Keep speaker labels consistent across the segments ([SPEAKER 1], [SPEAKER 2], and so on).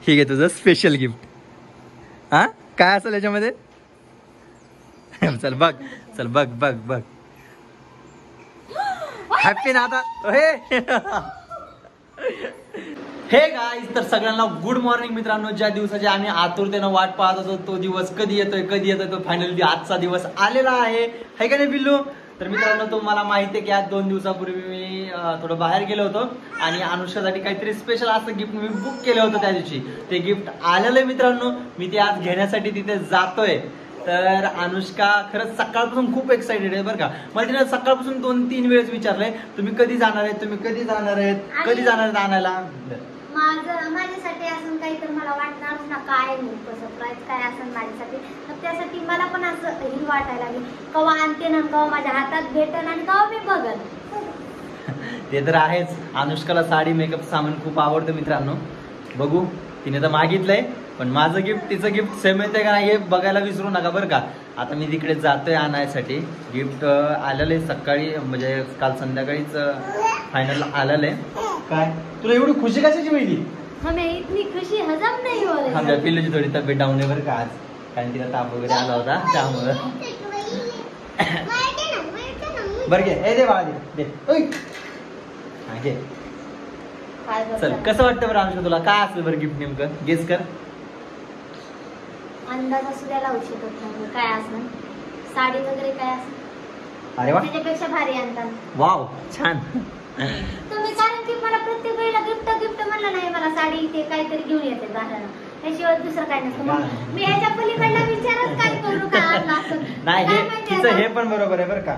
[SPEAKER 1] हे घे तुझं स्पेशल गिफ्ट. हा काय असेल याच्यामध्ये? चल बघ, चल बघ बघ बघ. हॅपी ना आता. हे गाईज, तर सगळ्यांना गुड मॉर्निंग मित्रांनो. ज्या दिवसाची आम्ही आतुरतेनं वाट पाहत होतो तो दिवस कधी येतोय तो फायनली आजचा दिवस आलेला आहे का नाही बिल्लू? तर मित्रांनो तुम्हाला माहिती आहे की आज 2 दिवसापूर्वी मी थोडं बाहेर गेलो होतो आणि अनुष्कासाठी काहीतरी स्पेशल असं गिफ्ट मी बुक केलं होतं त्या दिवशी. ते गिफ्ट आलेलं आहे मित्रांनो. मी ते आज घेण्यासाठी तिथे जातोय. तर अनुष्का खरंच सकाळपासून खूप एक्साइटेड आहे बरं का. मला तिने सकाळपासून 2-3 वेळेस विचारलंय तुम्ही कधी जाणार आहेत आणायला.
[SPEAKER 2] माझ्यासाठी असं काही तर मला वाटणार ना काय सरप्राईज काय असेल माझ्यासाठी. तर त्यासाठी मला पण असं ही वाटायला लागली कवा आणते ना कवा माझ्या हातात भेटन आणि कवा मी बघन.
[SPEAKER 1] ते तर आहेच. अनुष्काला साडी मेकअप सामान खूप आवडतं मित्रांनो. बघू, तिने तर मागितलंय पण माझं गिफ्ट तिचं गिफ्ट सेम येते का नाही हे बघायला विसरू नका बरं का. आता मी तिकडे जातोय आणायसाठी. गिफ्ट आलेलं आहे सकाळी, म्हणजे काल संध्याकाळीच फायनल आलेलं आहे. काय तुला एवढी खुशी कशाची मिळली?
[SPEAKER 2] हमें इतनी खुशी हजम नहीं हो रही.
[SPEAKER 1] आमच्या पिल्लूची थोडी तब्येत डाऊन आहे बरं का आज, कारण तिला ताप वगैरे आला होता त्यामुळं. बरं घे, ए दे बाळा दे. घे. चल कसं वाटतं बरं अनुष्का तुला? काय असेल बरं गिफ्ट नेमकं? गेस कर.
[SPEAKER 2] अंदाज असू द्या लावू शकत नाही काय असणार. साडी वगैरे काय असेल.
[SPEAKER 1] अरे वा,
[SPEAKER 2] त्याच्यापेक्षा भारी आणतात.
[SPEAKER 1] वाव छान.
[SPEAKER 2] तुम्ही कारण की मला प्रत्येक वेळेला गिफ्ट म्हणलं नाही मला साडी ते काहीतरी घेऊन येते दाराला. त्याशिवाय दुसरं काय नसतं. मग मी ह्याच्या पलीकडला विचारच काय करू का असं
[SPEAKER 1] नाही. तिचं हे पण बरोबर आहे बरं का.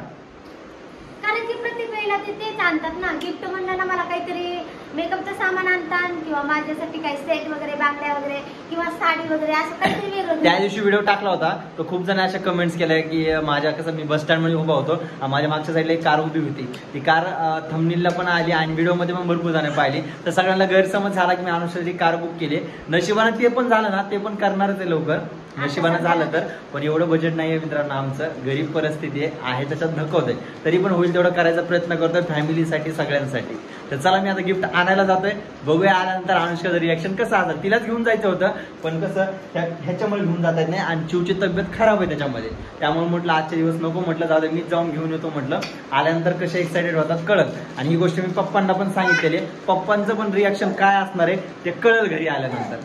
[SPEAKER 2] कारण की प्रत्येक वेळेला तेच आणतात ना. गिफ्ट म्हणलं ना मला काहीतरी मेकअपचं सामान आणतात किंवा माझ्यासाठी काही सेट वगैरे बांगड्या वगैरे किंवा साडी वगैरे असं काहीतरी वेगळं. त्या
[SPEAKER 1] दिवशी व्हिडिओ टाकला होता तो खूप जण अशा कमेंट्स केल्या की माझ्या कसं मी बस स्टँड मध्ये उभा होतो, माझ्या मागच्या साईडला एक कार उभी होती. ती कार थंबनेलला पण आली आणि व्हिडिओ मध्ये पण भरपूर जण पाहिली. तर सगळ्यांना गैरसमज झाला की मी अनुष्काची कार बुक केली. नशिबानं ते पण झालं ना, ते पण करणारच आहे लवकर नशिबानं झालं तर. पण एवढं बजेट नाहीये मित्रांनो आमचं, गरीब परिस्थिती आहे त्याच्यात धकवतंय. तरी पण होईल तेवढं करायचा प्रयत्न करतोय फॅमिलीसाठी सगळ्यांसाठी. तर चला मी आता गिफ्ट आणायला जातोय. बघूया आल्यानंतर अनुष्काचं रिॲक्शन कसं असेल. तिलाच घेऊन जायचं होतं पण कसं ह्याच्यामुळे घेऊन जाता येत नाही आणि चिवची तब्येत खराब आहे त्याच्यामध्ये. त्यामुळे म्हटलं आजचे दिवस नको, म्हटलं जाऊ दे मीच जाऊन घेऊन येतो म्हटलं. आल्यानंतर कसे एक्साइटेड होतात कळत. आणि ही गोष्ट मी पप्पांना पण सांगितलेली. पप्पांचं पण रिॲक्शन काय असणार आहे ते कळलं घरी आल्यानंतर.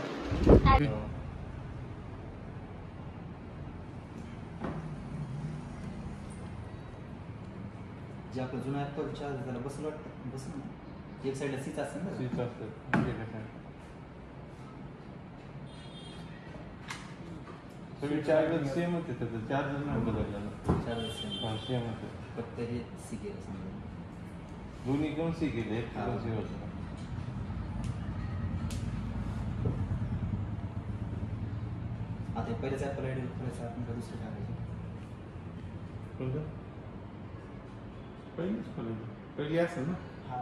[SPEAKER 1] जे आपलं जुना आहे तो विचार त्याला बसलं वाटतं. बसलं एक साईडला सीट असेल ना. सीट असतं
[SPEAKER 3] सगळे चार्जर सेम होते. त्याचं चार्जर नाही बदललेलं.
[SPEAKER 1] चार्जर
[SPEAKER 3] सेम होते.
[SPEAKER 1] फक्त हे सी केलं समजा.
[SPEAKER 3] दोन्ही घेऊन सी केले. एक सी होतं.
[SPEAKER 1] आता पहिलेच ॲपल आयडी करायचं आपण का दुसरं टाकायचं?
[SPEAKER 3] कोणतं? पहिली असेल ना.
[SPEAKER 1] हा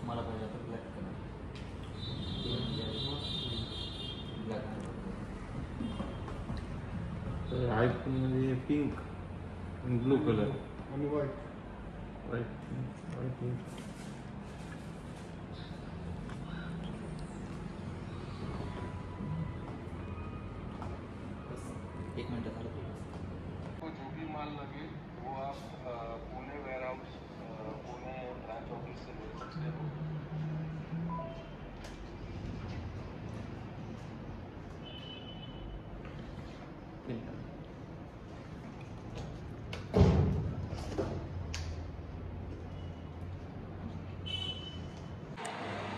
[SPEAKER 1] मला पाहिजे आता ब्लॅक कलर. ब्लॅक
[SPEAKER 3] आयफोन मध्ये पिंक आणि ब्लू कलर आणि व्हाईट.
[SPEAKER 1] एक मिनट झालं.
[SPEAKER 4] जो भी माल लगे वो आप Pune warehouse Pune branch office से ले सकते हो.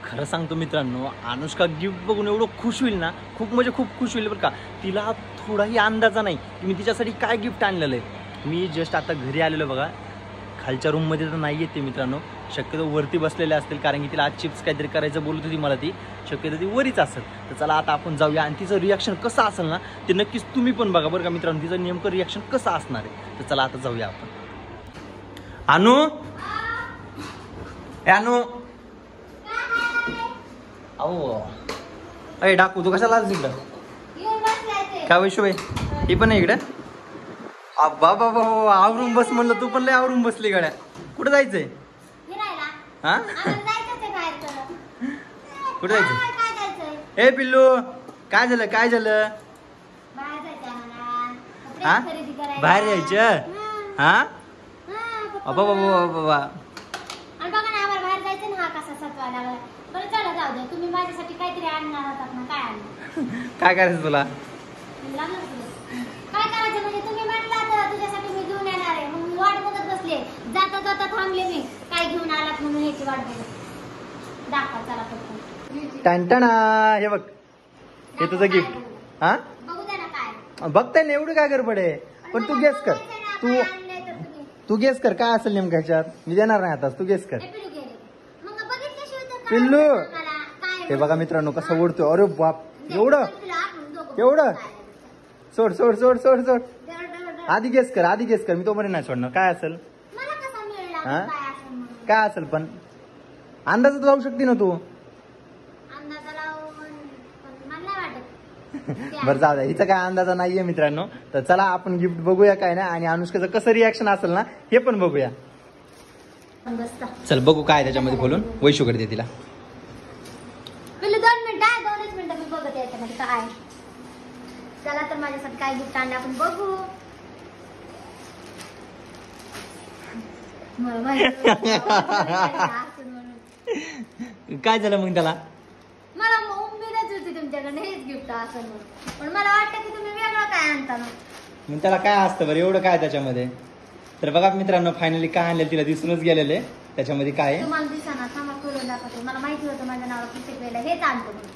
[SPEAKER 1] खरं सांगतो मित्रांनो, अनुष्का गिफ्ट बघून एवढं खुश होईल ना, खूप म्हणजे खूप खुश होईल बरं का. तिला थोडाही अंदाजा नाही की मी तिच्यासाठी काय गिफ्ट आणलेलं आहे. मी जस्ट आता घरी आलेलो बघा. खालच्या रूममध्ये तर नाही येते मित्रांनो, शक्यतो वरती बसलेले असतील कारण की तिला आज चिप्स काहीतरी करायचं बोलत होती मला. ती शक्यतो ती वरीच असेल. तर चला आता आपण जाऊया आणि तिचं रिॲक्शन कसं असेल ना ते नक्कीच तुम्ही पण बघा बरं का मित्रांनो. तिचं नेमकं रिॲक्शन कसं असणार आहे. तर चला आता जाऊया आपण. अनु अनु अहो अरे डाकू तू कशाला आज तिकडं? काय वैशू ही पण आहे इकडे. बाबा बाबा आवरून बस म्हणलं, तू पण लय आवरून बसली गड्या. कुठं जायचंय? हा कुठं जायचं? ए पिल्लू काय झालं काय झालं? हा बाहेर जायचं हा? बाबा बाबा बाबा
[SPEAKER 2] आणि बघा ना आम्हाला बाहेर जायचं ना, हा कसा सत्वा लागला. बरं चला जाऊ द्या, तुम्ही माझ्यासाठी काहीतरी आणणार होतात ना, काय आणलं?
[SPEAKER 1] काय करायचं तुला?
[SPEAKER 2] काय करायचं म्हणजे तुम्ही म्हणला तर तुझ्यासाठी मी घेऊन येणार आहे, मग मी वाट बघत बसले. जाता जाता थांबले मी, काय घेऊन आलात म्हणून याची वाट बघत. दाखवा चला फक्त.
[SPEAKER 1] टणटणा हे बघ, हे तुझं गिफ्ट. हा
[SPEAKER 2] बघू द्या ना काय
[SPEAKER 1] बघताय ना, एवढी काय गडबड आहे? पण तू गेस कर, तू गेस कर काय असेल नेमकं ह्याच्यात. मी देणार नाही आता, तू गेस कर. पिल्लू हे बघा मित्रांनो कसं ओढतोय. अरे बाप एवढं एवढं. सोड सोड सोड सोड सोड. आधी गेस कर, आधी गेस कर. मी तोपर्यंत नाही सोडणार. काय असेल हा? काय असेल पण अंदाजच लावू शकते ना तू. बरं जाऊ द्या, हिचा काय अंदाजा नाहीये मित्रांनो. तर चला आपण गिफ्ट बघूया काय ना, आणि अनुष्काचं कसं रिॲक्शन असेल ना हे पण बघूया. चल बघू काय त्याच्यामध्ये खोलून. वैशूकडे दे तिला.
[SPEAKER 2] 2 मिनिटं 2च मिनिटं मी बघते याच्यामध्ये काय. चला तर माझ्यासाठी काय गिफ्ट आणलं आपण बघू. मला माहिती
[SPEAKER 1] काय झालं मग त्याला?
[SPEAKER 2] मला उमेदच होती तुमच्याकडे हेच गिफ्ट असेल म्हणून, पण मला वाटतं की तुम्ही वेगळं काय आणता ना.
[SPEAKER 1] मग त्याला काय असतं बरं एवढं काय त्याच्यामध्ये? तर बघा मित्रांनो फायनली काय आणलं तिला दिसूनच गेलेले. त्याच्यामध्ये काय
[SPEAKER 2] तुम्हाला दिसना, थांबा खोलून दाखवते. मला माहिती होतं माझ्या नावावर प्रत्येक वेळेला हेच आणतो म्हणून.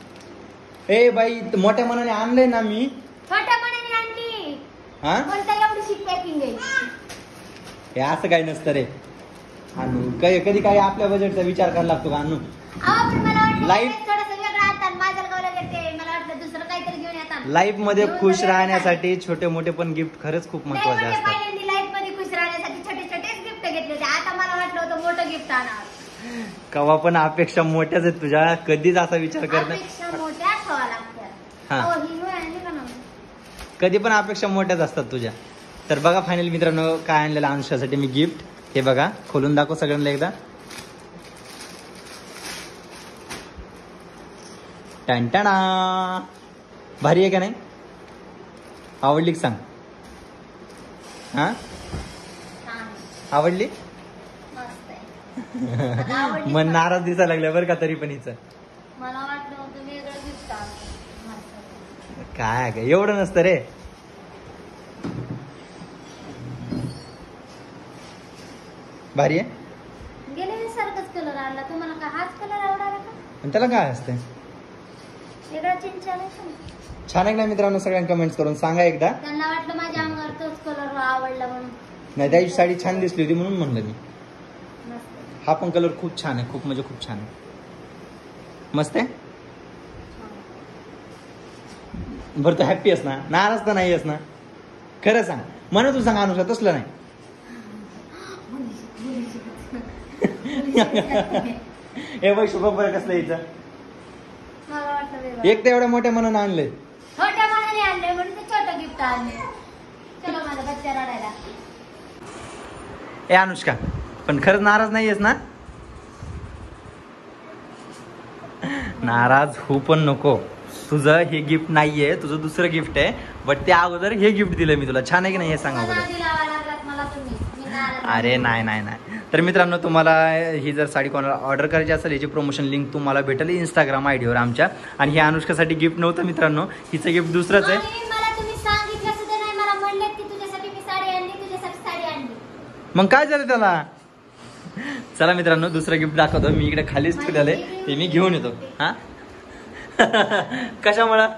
[SPEAKER 1] ए बाई मोठ्या मनाने आणलंय ना मी.
[SPEAKER 2] छोट्या मनाने आणली.
[SPEAKER 1] हा
[SPEAKER 2] पण त्या एवढी पॅकिंग आहे.
[SPEAKER 1] हे असं काही नसतं रे अनु. कधी काही आपल्या बजेटचा विचार करायला लागतो का अनु?
[SPEAKER 2] अहो पण मला वाटलं
[SPEAKER 1] Life-
[SPEAKER 2] थोडंसं वेगळं आणतात. माझ्या गावाला गेले मला वाटलं दुसरं काहीतरी घेऊन येतात.
[SPEAKER 1] लाईफ मध्ये
[SPEAKER 2] घेऊन
[SPEAKER 1] खुश
[SPEAKER 2] वगैरे
[SPEAKER 1] राहण्यासाठी छोटे मोठे पण गिफ्ट खरंच खूप
[SPEAKER 2] नाही
[SPEAKER 1] महत्वाचे
[SPEAKER 2] म्हणजे
[SPEAKER 1] असतात.
[SPEAKER 2] पहिल्यांदा लाईफ मध्ये खुश राहण्यासाठी छोटे छोटेच गिफ्ट घेतले होते. आता मला वाटलं होतं मोठं गिफ्ट आणावं.
[SPEAKER 1] कवा पण अपेक्षा मोठ्याच आहेत तुझ्या. कधीच असा विचार करत नाही.
[SPEAKER 2] अपेक्षा मोठ्या ठेवा लागतात.
[SPEAKER 1] हा.
[SPEAKER 2] हो ही होय आणली का ना.
[SPEAKER 1] कधी पण अपेक्षा मोठ्याच असतात तुझ्या. तर बघा फायनल मित्रांनो काय आणलेलं अनुष्कासाठी मी गिफ्ट. हे बघा खोलून दाखव सगळ्यांना एकदा. टणटणा भारी आहे का नाही? आवडली का सांग? हा
[SPEAKER 2] छान.
[SPEAKER 1] आवडली?
[SPEAKER 2] मस्त आहे. आता आवडली
[SPEAKER 1] मन
[SPEAKER 2] का?
[SPEAKER 1] नाराज दिसायला लागल्या बरं का तरी पण हिचं.
[SPEAKER 2] मला वाटलं होतं वेगळं गिफ्ट आणलं.
[SPEAKER 1] काय काय एवढं नसतं रे. भारी आहे.
[SPEAKER 2] गेल्या वेळेस सारखाच कलर आणला. तुम्हाला का हाच कलर आवडाला का?
[SPEAKER 1] पण त्याला काय असतंय?
[SPEAKER 2] वेगळा चेंज आला.
[SPEAKER 1] छान आहे ना मित्रांनो? सगळ्यांना कमेंट्स करून सांगा एकदा.
[SPEAKER 2] त्यांना वाटलं माझ्या अंगावर तोच कलर आवडला म्हणून.
[SPEAKER 1] नाही त्याची साडी छान दिसली होती म्हणून म्हणलं मी.
[SPEAKER 2] मस्त.
[SPEAKER 1] हा पण कलर खूप छान आहे. खूप म्हणजे खूप छान आहे. मस्त आहे. बरं तू हॅप्पी आहेस ना? नाराज तर नाही आहेस ना? खरं सांग. म्हणून तू सांग अनुषा तसलं नाही. हे बघ शुभ बरं कसलं यायचं.
[SPEAKER 2] मला वाटलं वेगळं.
[SPEAKER 1] एक तर एवढ्या मोठ्या मनानं आणलंय.
[SPEAKER 2] छोट्या मनाने आणले म्हणून ते छोटं गिफ्ट आणले. चलो माझा बच्चा रडायला.
[SPEAKER 1] ए अनुष्का पण खरंच नाराज नाही आहेस ना? नाराज हो पण नको. तुझं हे गिफ्ट नाहीये, तुझं दुसरं गिफ्ट आहे. बट त्या अगोदर हे गिफ्ट दिलं मी तुला. छान आहे की नाही हे सांग अगोदर.
[SPEAKER 2] नादी लावायला लागलात मला तुम्ही. मी नाराज
[SPEAKER 1] अरे नाही नाही नाही. तर मित्रांनो तुम्हाला ही जर साडी कोणाला ऑर्डर करायची असेल याची प्रमोशन लिंक तुम्हाला भेटेल इंस्टाग्राम आयडीवर आमच्या. आणि हे अनुष्कासाठी गिफ्ट नव्हतं मित्रांनो, हिचं गिफ्ट दुसरंच आहे.
[SPEAKER 2] आणि मला तुम्ही सांगितलं सुद्धा नाही. मला म्हणलेत की तुझ्यासाठी मी साडी आणली, तुझ्यासाठी साडी आणली.
[SPEAKER 1] मग काय झालं त्याला? चला मित्रांनो दुसरं गिफ्ट दाखवतो. मी इकडे खालीच ठेवलेलं आहे ते मी घेऊन येतो. हा कशामुळं?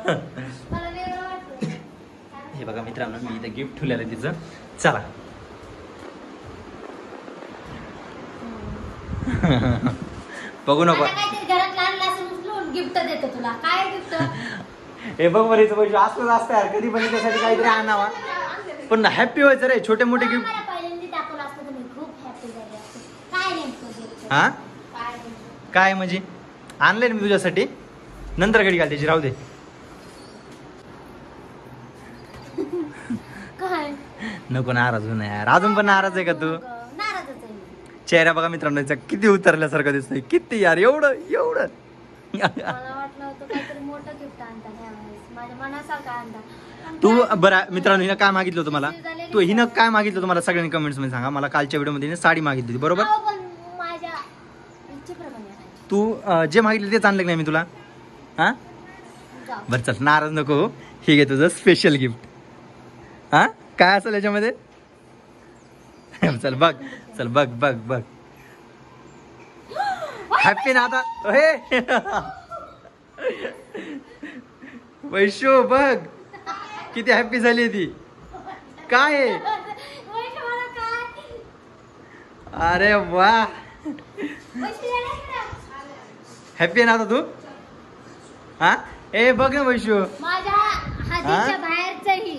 [SPEAKER 2] मला वेगळं वाटतं.
[SPEAKER 1] हे बघा मित्रांनो मी इथे गिफ्ट ठेवलेलं आहे तिचं. चला बघू नको.
[SPEAKER 2] आता काहीतरी घरात आणलं असं उचलून गिफ्ट देतो तुला. काय गिफ्ट?
[SPEAKER 1] हे बघ बरं हिचं पैसे असलंच असतं यार. कधी पण त्यासाठी काहीतरी आणावा. पण हॅप्पी व्हायचं रे. छोटे मोठे गिफ्ट.
[SPEAKER 2] मला पहिल्यांदा दाखवलं असतं तुम्ही खूप हॅपी झाले असते. काय नेमकं गिफ्ट?
[SPEAKER 1] हा
[SPEAKER 2] काय नेमकं?
[SPEAKER 1] काय म्हणजे आणलंय मी तुझ्यासाठी. नंतर घडी घाल त्याची राहू दे.
[SPEAKER 2] काय
[SPEAKER 1] नको नाराज होऊ नये यार. अजून पण नाराज आहे का तू?
[SPEAKER 2] नाराजच आहे मी.
[SPEAKER 1] चेहरा बघा मित्रांनो याचा किती उतरल्यासारखं दिसतोय. किती यार एवढं एवढं.
[SPEAKER 2] मला वाटलं होतं काहीतरी मोठं गिफ्ट आणता यावेळेस माझ्या मनासारखं आणता. पण
[SPEAKER 1] तू
[SPEAKER 2] काय-
[SPEAKER 1] बरं मित्रांनो हिनं काय मागितलं होतं मला? तू हिनं काय मागितलं तुम्हाला सगळ्यांनी कमेंट्स मध्ये सांगा. मला कालच्या व्हिडिओ मध्ये साडी मागितली होती बरोबर?
[SPEAKER 2] अहो, पण माझ्या इच्छेप्रमाणे आणायची.
[SPEAKER 1] तू जे मागितलं तेच आणलं की नाही मी तुला? हा
[SPEAKER 2] जाऊ.
[SPEAKER 1] बरं चल नाराज नको. हे घे तुझं स्पेशल गिफ्ट. हा काय असेल याच्यामध्ये? चल बघ चल बघ बघ बघ. हॅपी ना आता हे वैशू बघ किती हॅपी झाली ती. काय आहे?
[SPEAKER 2] वैशू मला काय?
[SPEAKER 1] अरे वा
[SPEAKER 2] वैशू येणार का?
[SPEAKER 1] हॅपी आहे ना आता तू? हा ए बघ ना वैशू.
[SPEAKER 2] माझ्या हादीच्या बाहेरचंही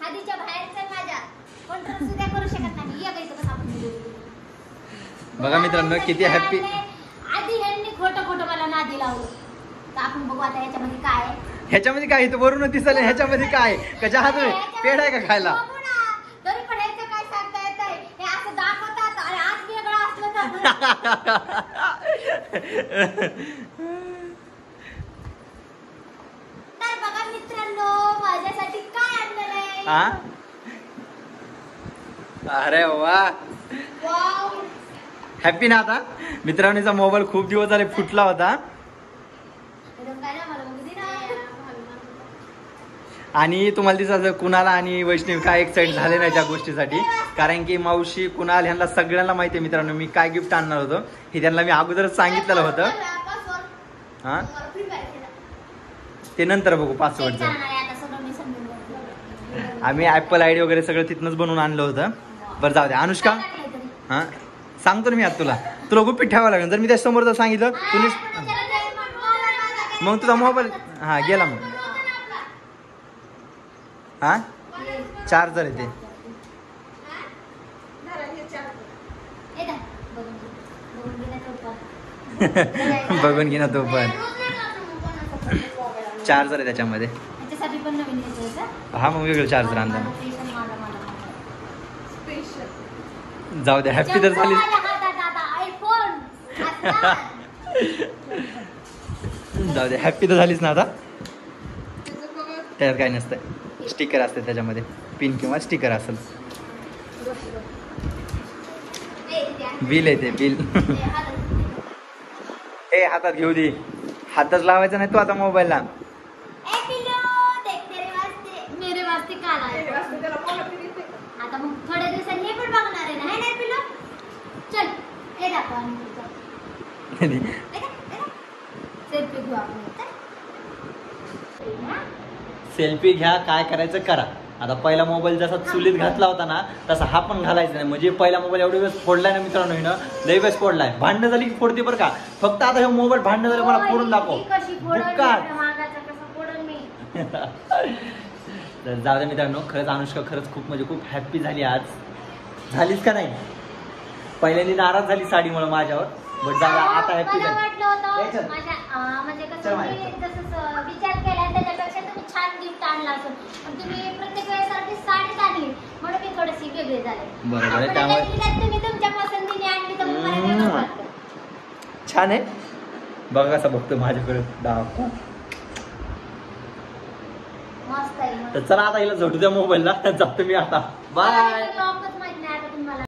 [SPEAKER 2] हादीच्या बाहेरचं माझ्या कोण तर सुद्धा करू शकत नाही. या गाईचं कसं आपण
[SPEAKER 1] बघा मित्रांनो किती हॅपी.
[SPEAKER 2] आधी ह्यांनी खोटं खोटं मला नादी लावलं. तर आपण बघू आता याच्यामध्ये काय आहे.
[SPEAKER 1] ह्याच्यामध्ये काय इथं वरून दिसलं ह्याच्यामध्ये काय कशा हात पेड आहे का खायला?
[SPEAKER 2] बघू ना. तरी पण ह्याचं काय सांगता येतंय. हे असं दाखवतात आणि आज वेगळं असलं तर बघा मित्रांनो माझ्यासाठी काय आणलेलं आहे.
[SPEAKER 1] हा अरे वा
[SPEAKER 2] वाव.
[SPEAKER 1] हॅपी ना आता मित्रांनीचा मोबाईल खूप दिवस झाले फुटला होता
[SPEAKER 2] एकदम काय ना मला बघू दे ना.
[SPEAKER 1] आणि तुम्हाला दिसत कुणाला आणि वैष्णवी काय एक्साइट झाले नाही त्या गोष्टीसाठी. कारण की मावशी कुणाल ह्यांना सगळ्यांना माहिती आहे मित्रांनो मी काय गिफ्ट आणणार होतो हे त्यांना मी अगोदरच सांगितलेलं होतं. हा ते नंतर बघू पासवर्डचं. आम्ही ऍपल आयडी वगैरे सगळं तिथनच बनवून आणलं होतं. बरं जाऊ दे अनुष्का. हा सांगतो ना मी आता तुला गुपित ठेवावं लागेल. जर मी त्या समोर जर सांगितलं तुम्ही मग तुझा मोबाईल हा गेला मग. हा चार्जर आहे ते. बघून घे ना तो पण चार्जर आहे त्याच्यामध्ये. हा मग वेगळं चार्जर आणला. जाऊ दे हॅपी तर झाली. जाऊ दे हॅपी तर झालीच ना आता. त्याच्यात काय नसतं स्टिकर असते त्याच्यामध्ये पिन किंवा स्टिकर असेल. बिल आहे ते बिल. ए हातात घेऊ दे. हातच लावायचा नाही तू आता मोबाईलला.
[SPEAKER 2] आता मग थोड्या दिवसांनी हे पण बघणार आहे ना. हे पिलो चल हे दाखव. सेल्फी घेऊ आपण.
[SPEAKER 1] सेल्फी घ्या काय करायचं करा. आता पहिला मोबाईल जसा चुलीत घातला होता ना तसा हा पण घालायचा नाही. म्हणजे पहिला मोबाईल एवढे वेळेस फोडलाय ना मित्रांनो हिनं लई वेळेस फोडलाय. भांडणं झाली की फोडते बरं का. फक्त आता हे मोबाईल भांडणं झालं मला फोडून दाखव. तर जाऊ दे मित्रांनो खरंच अनुष्का खरंच खूप म्हणजे खूप हॅप्पी झाली आज. झालीच का नाही? पहिल्यांदा नाराज झाली साडीमुळे माझ्यावर. बट जाऊ आता हॅप्पी
[SPEAKER 2] मला
[SPEAKER 1] झाली.
[SPEAKER 2] वाटलं होतं म्हणजे कसं मी जसं विचार केला त्याच्यापेक्षा तुम्ही छान गिफ्ट आणला असेल. पण तुम्ही प्रत्येक वेळेसारखी साडीच आणली म्हणून मी थोडीशी वेगळी झाले.
[SPEAKER 1] बरोबर आहे त्यामुळे
[SPEAKER 2] तुम्ही तुमच्या पसंतीने आणली तर मला वेगळं वाटतं.
[SPEAKER 1] छान आहे. बघा कसा बघतो माझ्याकडे दाखव.
[SPEAKER 2] मस्त आहे.
[SPEAKER 1] तर चला आता हिला झोटू द्या मोबाईलला. जातो मी आता. बाय.